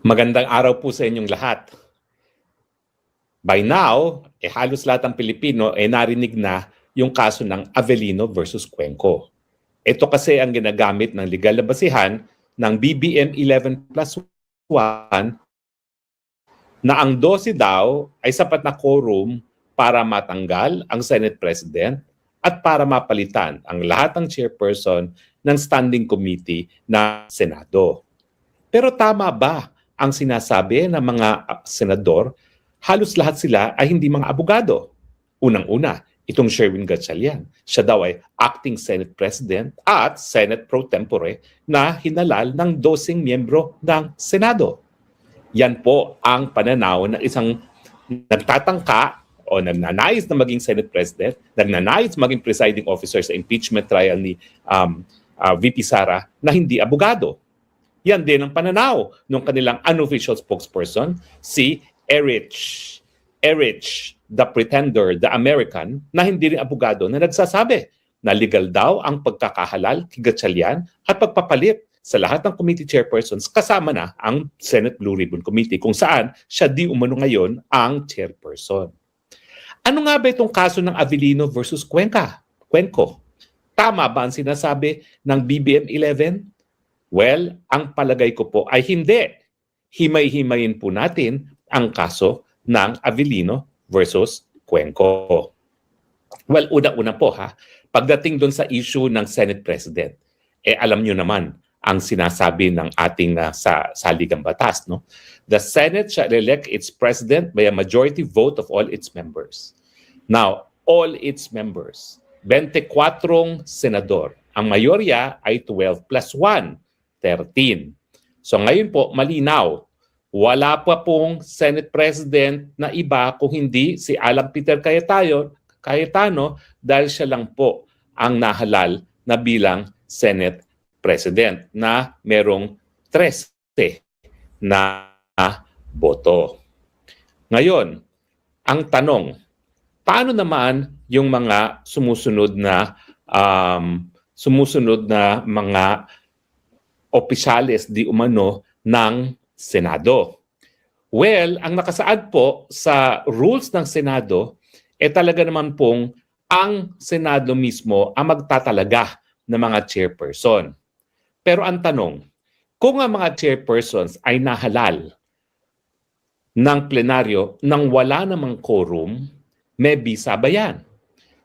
Magandang araw po sa inyong lahat. By now, halos lahat ng Pilipino narinig na yung kaso ng Avellino versus Cuenco. Ito kasi ang ginagamit ng legal na basihan ng BBM 11 plus 1 na ang 12 daw ay sapat na quorum para matanggal ang Senate President at para mapalitan ang lahat ng chairperson ng standing committee ng Senado. Pero tama ba ang sinasabi ng mga senador? Halos lahat sila ay hindi mga abogado. Unang-una, itong Sherwin Gatchalian. Siya daw ay acting Senate President at Senate pro tempore na hinalal ng 12 miyembro ng Senado. Yan po ang pananaw ng isang nagtatangka o nagnanais na maging Senate President, nagnanais maging presiding officer sa impeachment trial ni VP Sara na hindi abogado. Yan din ang pananaw ng kanilang unofficial spokesperson, si Erich, the Pretender, the American, na hindi rin abogado, na nagsasabi na legal daw ang pagkakahalal kay Gatchalian at pagpapalit sa lahat ng committee chairpersons kasama na ang Senate Blue Ribbon Committee kung saan siya di umano ngayon ang chairperson. Ano nga ba itong kaso ng Avellino versus Cuenco? Tama ba ang sinasabi ng BBM 11? Well, ang palagay ko po ay hindi. Himay-himayin po natin ang kaso ng Avellino versus Cuenco. Well, una-una po pagdating doon sa issue ng Senate President, alam nyo naman ang sinasabi ng ating sa saligang batas. No? The Senate shall elect its President by a majority vote of all its members. Now, all its members, 24 senador. Ang mayorya ay 12 plus 1, 13. So ngayon po, malinaw, wala pa pong Senate President na iba kung hindi si Alan Peter Cayetano dahil siya lang po ang nahalal na bilang Senate President na merong 13 na boto. Ngayon, ang tanong, paano naman yung mga sumusunod na mga opisyales di umano ng Senado? Well, ang nakasaad po sa rules ng Senado, talaga naman pong ang Senado mismo ang magtatalaga ng mga chairperson. Pero ang tanong, kung ang mga chairpersons ay nahalal ng plenaryo nang wala namang quorum, may bisa ba yan?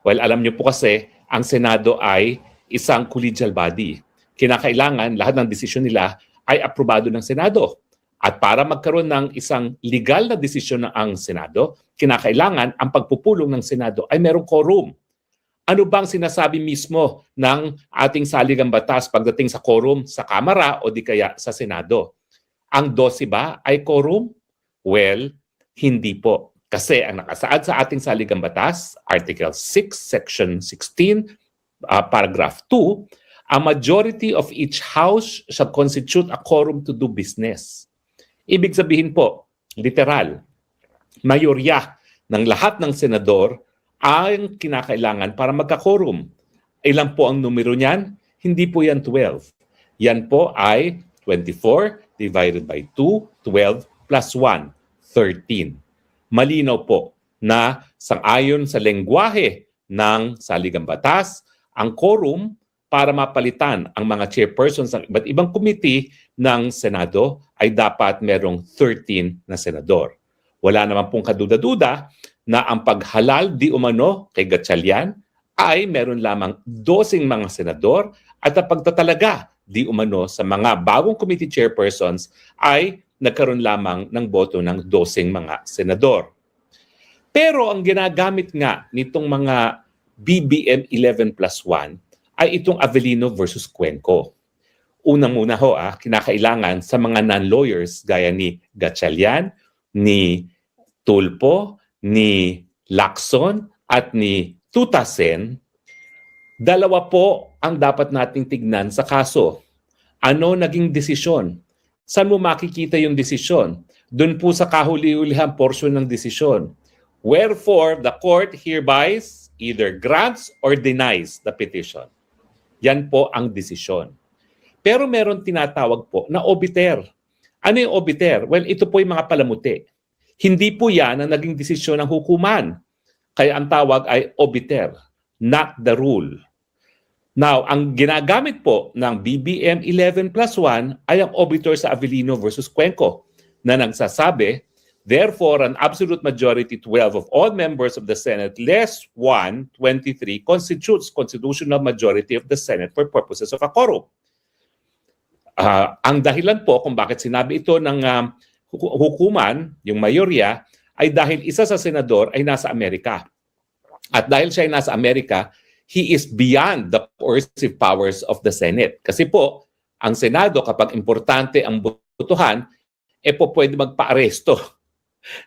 Well, alam niyo po kasi, ang Senado ay isang collegial body. Kinakailangan lahat ng desisyon nila ay aprobado ng Senado. At para magkaroon ng isang legal na desisyon ng Senado, kinakailangan ang pagpupulong ng Senado ay merong quorum. Ano bang sinasabi mismo ng ating saligang batas pagdating sa quorum sa Kamara o di kaya sa Senado? Ang 12 ba ay quorum? Well, hindi po. Kasi ang nakasaad sa ating saligang batas, Article 6, Section 16, Paragraph 2, a majority of each house shall constitute a quorum to do business. Ibig sabihin po, literal, mayorya ng lahat ng senador ang kinakailangan para magka-quorum. Ilan po ang numero niyan? Hindi po yan 12. Yan po ay 24 divided by 2, 12 plus 1, 13. Malinaw po na sang-ayon sa lengguwahe ng saligang batas, ang quorum para mapalitan ang mga chairpersons ng iba't ibang committee ng Senado ay dapat merong 13 na senador. Wala naman pong kaduda-duda na ang paghalal di umano kay Gatchalian ay meron lamang 12 mga senador at ang pagtatalaga di umano sa mga bagong committee chairpersons ay nagkaroon lamang ng boto ng 12 mga senador. Pero ang ginagamit nga nitong mga BBM 11 plus 1 ay itong Avellino versus Cuenco. Unang-una kinakailangan sa mga non-lawyers gaya ni Gatchalian, ni Tulfo, ni Lacson at ni Tutasen, dalawa po ang dapat nating tignan sa kaso. Ano naging desisyon? Saan mo makikita yung desisyon? Doon po sa kahuli-hulihang portion ng desisyon. Wherefore, the court hereby either grants or denies the petition. Yan po ang desisyon. Pero meron tinatawag po na obiter. Ano yung obiter? Well, ito po yung mga palamuti. Hindi po yan ang naging desisyon ng hukuman. Kaya ang tawag ay obiter, not the rule. Now, ang ginagamit po ng BBM 11+1 ay ang obiter sa Avellino versus Cuenco na nagsasabi, therefore, an absolute majority 12 of all members of the Senate less 1, 23 constitutes constitutional majority of the Senate for purposes of a quorum. Ang dahilan po kung bakit sinabi ito ng hukuman, yung mayorya, ay dahil isa sa senador ay nasa Amerika. At dahil siya ay nasa Amerika, he is beyond the coercive powers of the Senate. Kasi po, ang Senado, kapag importante ang botohan, po pwede magpa-aresto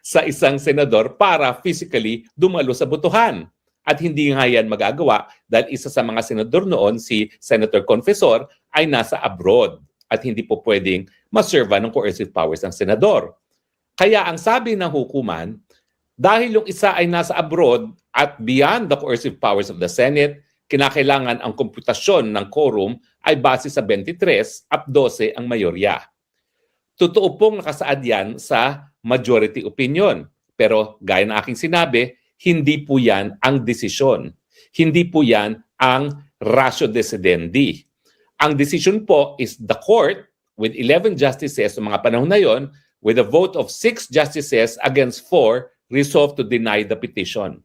sa isang senador para physically dumalo sa botohan. At hindi nga yan magagawa dahil isa sa mga senador noon, si Senator Confessor, ay nasa abroad at hindi po pwedeng maserva ng coercive powers ng senador. Kaya ang sabi ng hukuman, dahil yung isa ay nasa abroad at beyond the coercive powers of the Senate, kinakailangan ang komputasyon ng quorum ay base sa 23 at 12 ang mayorya. Totoo pong nakasaad yan sa majority opinion. Pero gaya na aking sinabi, hindi po yan ang desisyon. Hindi po yan ang ratio decidendi. Ang decision po is the court with 11 justices sa mga panahon na yon, with a vote of 6 justices against 4, resolved to deny the petition.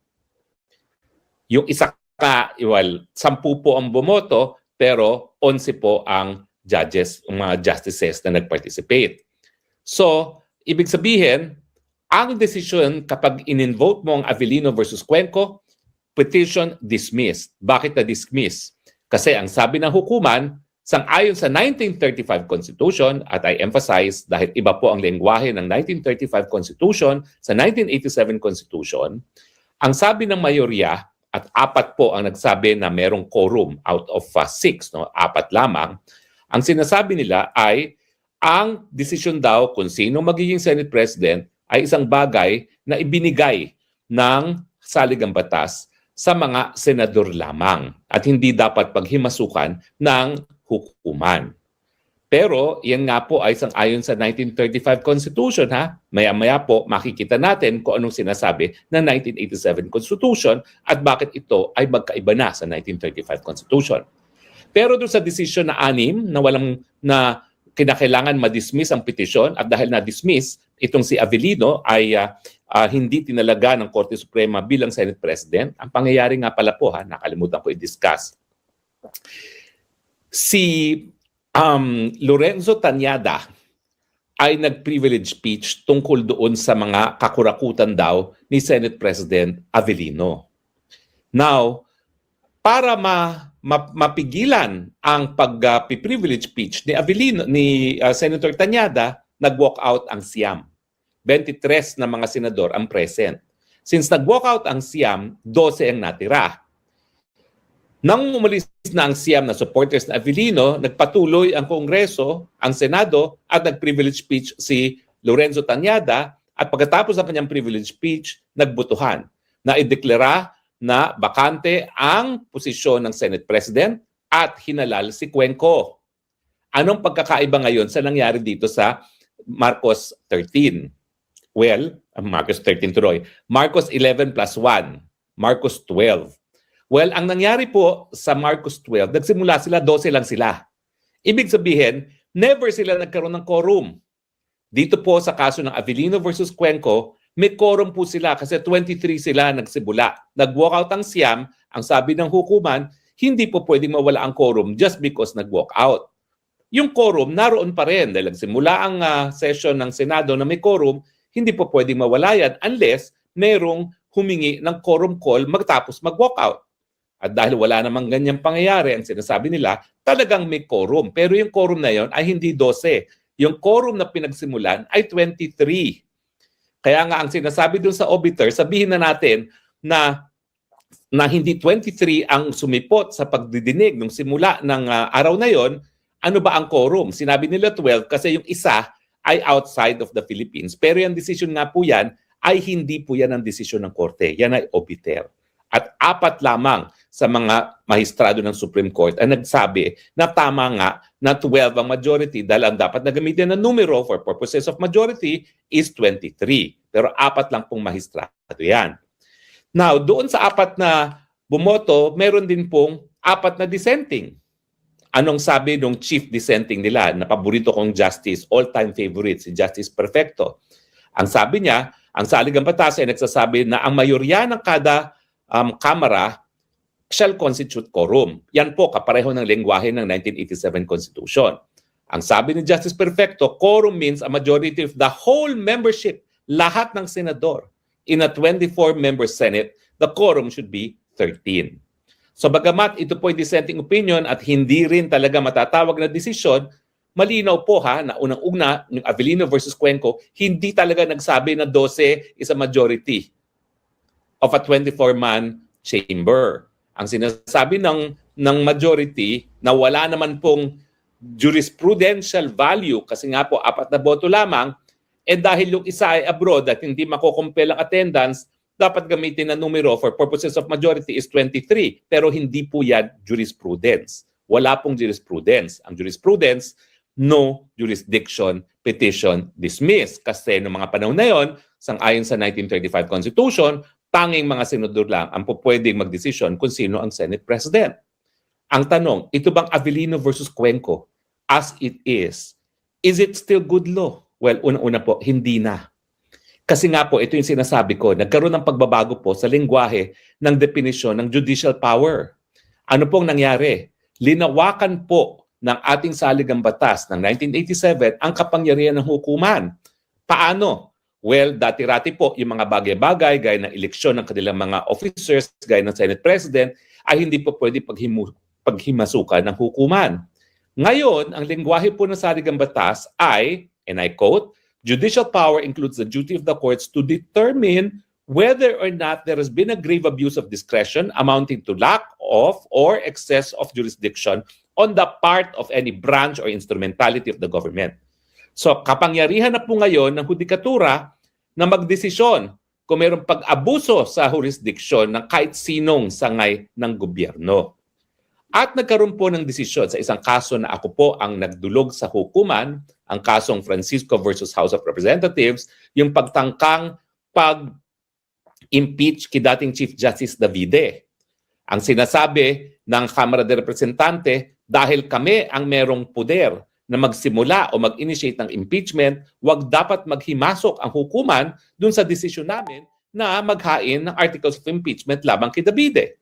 Yung isa ka, 10 po ang bumoto, pero 11 po ang judges, mga justices na nag-participate. So, ibig sabihin, ang decision kapag in-invoke mo ang Avellino versus Cuenco, petition dismissed. Bakit na-dismiss? Kasi ang sabi ng hukuman, sang-ayon sa 1935 Constitution, at I emphasize dahil iba po ang lengguwahe ng 1935 Constitution sa 1987 Constitution, ang sabi ng mayorya, at 4 po ang nagsabi na merong quorum out of 6, 4 lamang, ang sinasabi nila ay ang desisyon daw kung sino magiging Senate President ay isang bagay na ibinigay ng saligang batas sa mga senador lamang at hindi dapat paghimasukan ng hukuman. Pero yan nga po ay sang-ayon sa 1935 Constitution ha. Maya-maya po makikita natin kung anong sinasabi ng 1987 Constitution at bakit ito ay magkaiba na sa 1935 Constitution. Pero doon sa desisyon na 6 na walang na kinakailangan ma-dismiss ang petisyon at dahil na-dismiss, itong si Avellino ay hindi tinalaga ng Korte Suprema bilang Senate President. Ang pangyayari nga pala po nakalimutan ko i-discuss. Si Lorenzo Tañada ay nag-privilege speech tungkol doon sa mga kakurakutan daw ni Senate President Avellino. Now, para mapigilan ang pag-privilege speech ni Avellino, ni Senator Tañada, nag-walk out ang Siam. 23 na mga senador ang present. Since nag-walk out ang Siam, 12 ang natira. Nang umalis na ang Siam na supporters na Avellino, nagpatuloy ang Kongreso, ang Senado, at nag-privilege speech si Lorenzo Tañada at pagkatapos ng kanyang privilege speech, nagbutuhan na ideklara na bakante ang posisyon ng Senate President at hinalal si Cuenco. Anong pagkakaiba ngayon sa nangyari dito sa Marcos 13? Well, Marcos 13 tuloy. Marcos 11+1, Marcos 12. Well, ang nangyari po sa Marcos 12, nagsimula sila, 12 lang sila. Ibig sabihin, never sila nagkaroon ng quorum. Dito po sa kaso ng Avellino versus Cuenco, may quorum po sila kasi 23 sila nagsimula. Nag-walk out ang Siam, ang sabi ng hukuman, hindi po pwedeng mawala ang quorum just because nag-walk out. Yung quorum, naroon pa rin. Dahil nagsimula ang session ng Senado na may quorum, hindi po pwedeng mawala yan unless merong humingi ng quorum call magtapos mag-walk out. At dahil wala namang ganyang pangyayari, ang sinasabi nila, talagang may quorum. Pero yung quorum na yon ay hindi 12. Yung quorum na pinagsimulan ay 23. Kaya nga ang sinasabi dun sa obiter, sabihin na natin na hindi 23 ang sumipot sa pagdidinig nung simula ng araw na yon, ano ba ang quorum? Sinabi nila 12 kasi yung isa ay outside of the Philippines. Pero yung decision nga po yan ay hindi po yan ang desisyon ng korte. Yan ay obiter. At 4 lamang sa mga mahistrado ng Supreme Court ay nagsabi na tama nga na 12 ang majority dahil ang dapat na gamitin na numero for purposes of majority is 23. Pero 4 lang pong mahistrado yan. Now, doon sa 4 na bumoto, meron din pong 4 na dissenting. Anong sabi ng chief dissenting nila na paborito kong justice, all-time favorite, si Justice Perfecto? Ang sabi niya, ang saligang batas ay nagsasabi na ang mayorya ng kada kamara shall constitute quorum. Yan po, kapareho ng lengguwahe ng 1987 Constitution. Ang sabi ni Justice Perfecto, quorum means a majority of the whole membership, lahat ng senador. In a 24-member Senate, the quorum should be 13. So bagamat ito po ay dissenting opinion at hindi rin talaga matatawag na desisyon, malinaw po na unang-una, yung Avellino versus Cuenco, hindi talaga nagsabi na 12 is a majority of a 24-man chamber. Ang sinasabi ng majority na wala naman pong jurisprudential value kasi nga po 4 na boto lamang, dahil yung isa ay abroad at hindi makocompel ang attendance, dapat gamitin na numero for purposes of majority is 23. Pero hindi po yan jurisprudence. Wala pong jurisprudence. Ang jurisprudence, no jurisdiction, petition, dismiss. Kasi noong mga panahon na yon, sang-ayon sa 1935 Constitution, tanging mga senador lang ang pwedeng magdesisyon kung sino ang Senate President. Ang tanong, ito bang Avellino versus Cuenco, as it is it still good law? Well, una-una po, hindi na. Kasi nga po, ito yung sinasabi ko, nagkaroon ng pagbabago po sa lengguwahe ng definisyon ng judicial power. Ano pong nangyari? Linawakan po ng ating saligang batas ng 1987 ang kapangyarihan ng hukuman. Paano? Well, dati-rati po, yung mga bagay-bagay, gaya ng eleksyon ng kanilang mga officers, gaya ng Senate President, ay hindi po pwede paghimasukan ng hukuman. Ngayon, ang lengguwahe po ng saligang batas ay, and I quote, judicial power includes the duty of the courts to determine whether or not there has been a grave abuse of discretion amounting to lack of or excess of jurisdiction on the part of any branch or instrumentality of the government. So, kapangyarihan na po ngayon ng hudikatura na magdesisyon kung mayroong pag-abuso sa jurisdiction ng kahit sinong sangay ng gobyerno. At nagkaroon po ng desisyon sa isang kaso na ako po ang nagdulog sa hukuman, ang kasong Francisco versus House of Representatives, yung pagtangkang pag-impeach kay dating Chief Justice Davide. Ang sinasabi ng Kamara de Representante, dahil kami ang merong poder na magsimula o mag-initiate ng impeachment, wag dapat maghimasok ang hukuman dun sa desisyon namin na maghain ng articles of impeachment labang kay Davide.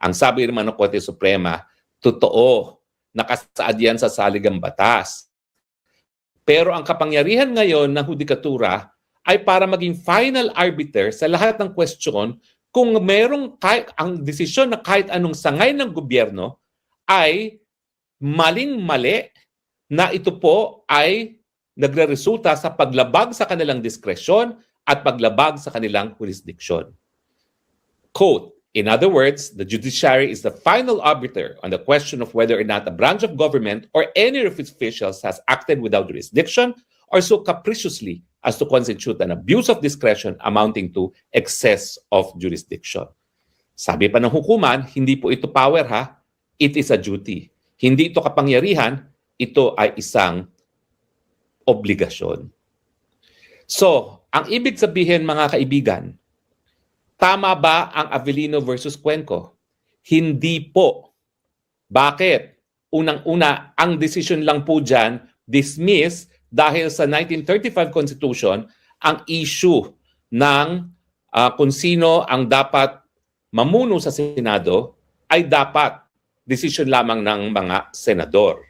Ang sabi naman ng Korte Suprema, totoo, nakasaad yan sa saligang batas. Pero ang kapangyarihan ngayon ng hudikatura ay para maging final arbiter sa lahat ng question kung merong ang desisyon na kahit anong sangay ng gobyerno ay maling-mali na ito po ay nagre-resulta sa paglabag sa kanilang diskresyon at paglabag sa kanilang jurisdiction. Quote, in other words, the judiciary is the final arbiter on the question of whether or not a branch of government or any of its officials has acted without jurisdiction or so capriciously as to constitute an abuse of discretion amounting to excess of jurisdiction. Sabi pa ng hukuman, hindi po ito power it is a duty. Hindi ito kapangyarihan, ito ay isang obligasyon. So, ang ibig sabihin mga kaibigan, tama ba ang Avellino versus Cuenco? Hindi po. Bakit? Unang-una, ang decision lang po dyan, dismiss dahil sa 1935 Constitution, ang issue ng kung sino ang dapat mamuno sa Senado ay dapat decision lamang ng mga senador.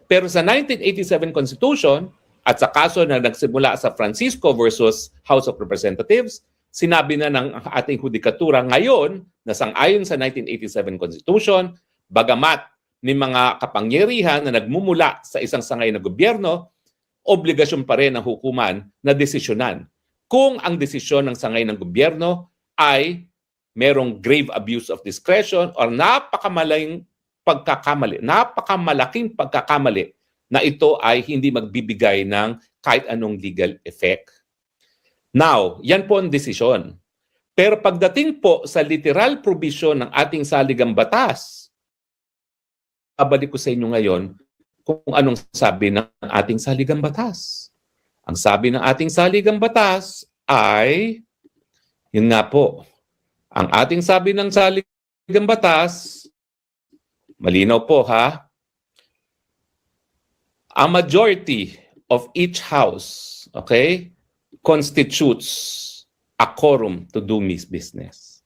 Pero sa 1987 Constitution at sa kaso na nagsimula sa Francisco versus House of Representatives, sinabi na ng ating hudikatura ngayon na sang-ayon sa 1987 Constitution, bagamat may mga kapangyarihan na nagmumula sa isang sangay na gobyerno, obligasyon pa rin ng hukuman na desisyonan kung ang desisyon ng sangay ng gobyerno ay merong grave abuse of discretion or napakamalaking pagkakamali na ito ay hindi magbibigay ng kahit anong legal effect. Now, yan po ang desisyon. Pero pagdating po sa literal provision ng ating saligang batas, babalik ko sa inyo ngayon kung anong sabi ng ating saligang batas. Ang sabi ng ating saligang batas ay, yun nga po, ang ating sabi ng saligang batas, malinaw po ha, a majority of each house, okay, constitutes a quorum to do business.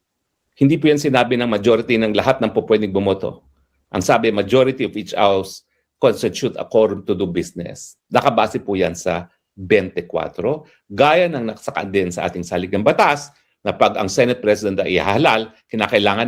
Hindi po yan sinabi ng majority ng lahat ng po pwedeng bumoto. Ang sabi, majority of each house constitute a quorum to do business. Nakabase po yan sa 24, gaya ng nakasakad din sa ating saligang batas na pag ang Senate President ay ihahalal, kinakailangan